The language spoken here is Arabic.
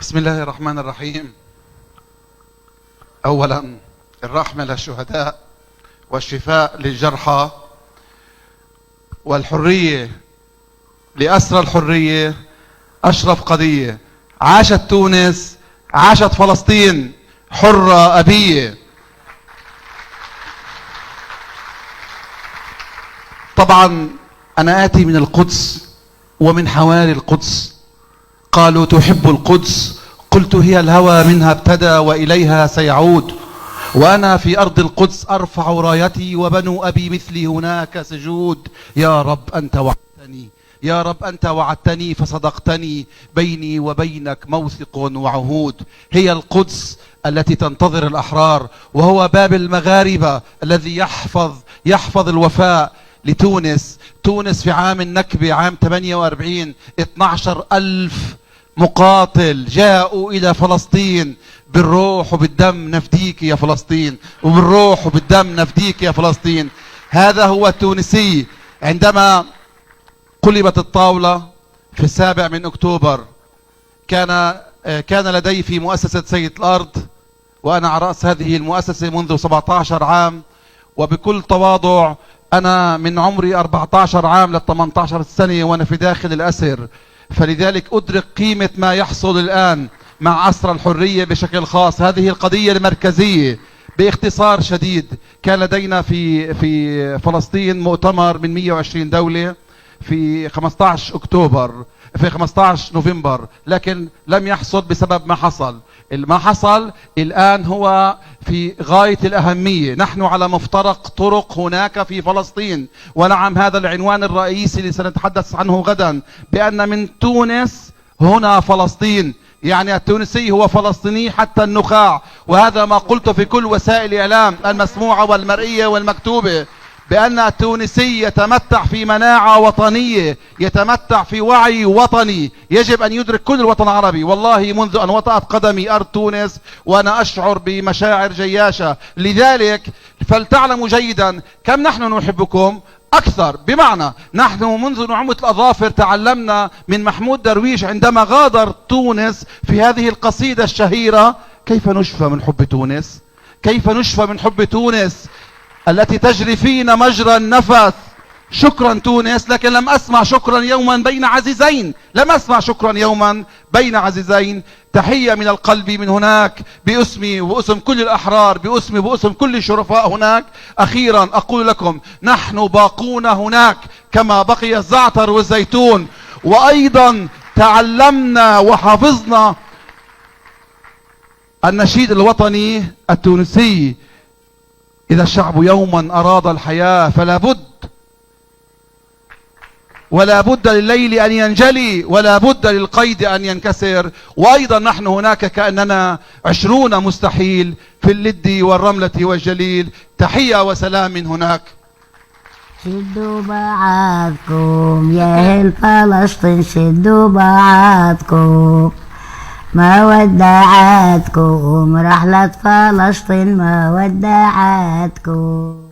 بسم الله الرحمن الرحيم. أولا الرحمة للشهداء والشفاء للجرحى والحرية لأسرى الحرية. أشرف قضية. عاشت تونس، عاشت فلسطين حرة أبية. طبعا أنا آتي من القدس ومن حواري القدس. قالوا تحب القدس، قلت هي الهوى منها ابتدى وإليها سيعود. وأنا في أرض القدس أرفع رايتي وبنو أبي مثلي هناك سجود. يا رب أنت وعدتني، يا رب أنت وعدتني فصدقتني، بيني وبينك موثق وعهود. هي القدس التي تنتظر الأحرار، وهو باب المغاربة الذي يحفظ الوفاء لتونس. تونس في عام النكبة عام 48 12,000 مقاتل جاءوا إلى فلسطين. بالروح وبالدم نفديك يا فلسطين، وبالروح وبالدم نفديك يا فلسطين. هذا هو التونسي. عندما قلبت الطاولة في 7 أكتوبر كان لدي في مؤسسة سيد الأرض، وأنا على رأس هذه المؤسسة منذ 17 عام، وبكل تواضع أنا من عمري 14 عام ل 18 سنة وأنا في داخل الأسر، فلذلك أدرك قيمة ما يحصل الآن مع أسرى الحرية بشكل خاص. هذه القضية المركزية. باختصار شديد، كان لدينا في فلسطين مؤتمر من 120 دولة في 15 نوفمبر، لكن لم يحصل بسبب ما حصل. ما حصل الآن هو في غاية الأهمية. نحن على مفترق طرق هناك في فلسطين، ونعم هذا العنوان الرئيسي اللي سنتحدث عنه غدا، بأن من تونس هنا فلسطين. يعني التونسي هو فلسطيني حتى النخاع، وهذا ما قلت في كل وسائل الإعلام المسموعة والمرئية والمكتوبة، بأن التونسي يتمتع في مناعة وطنية، يتمتع في وعي وطني يجب أن يدرك كل الوطن العربي. والله منذ أن وطأت قدمي أرض تونس وأنا أشعر بمشاعر جياشة. لذلك فلتعلموا جيدا كم نحن نحبكم أكثر. بمعنى نحن منذ نعومة الأظافر تعلمنا من محمود درويش عندما غادر تونس في هذه القصيدة الشهيرة: كيف نشفى من حب تونس، كيف نشفى من حب تونس التي تجري فينا مجرى النفس. شكرا تونس، لكن لم أسمع شكرا يوما بين عزيزين، لم أسمع شكرا يوما بين عزيزين. تحية من القلب من هناك باسمي وباسم كل الأحرار، باسمي وباسم كل الشرفاء هناك. أخيرا أقول لكم نحن باقون هناك كما بقي الزعتر والزيتون. وأيضا تعلمنا وحفظنا النشيد الوطني التونسي: إذا الشعب يوما أراد الحياة فلا بد، ولا بد لليل أن ينجلي، ولا بد للقيد أن ينكسر. وأيضا نحن هناك كأننا 20 مستحيل في اللد والرملة والجليل. تحية وسلام من هناك. شدوا بعضكم يا أهل فلسطين، شدوا بعضكم، ما ودعتكم رحلة فلسطين، ما ودعتكم.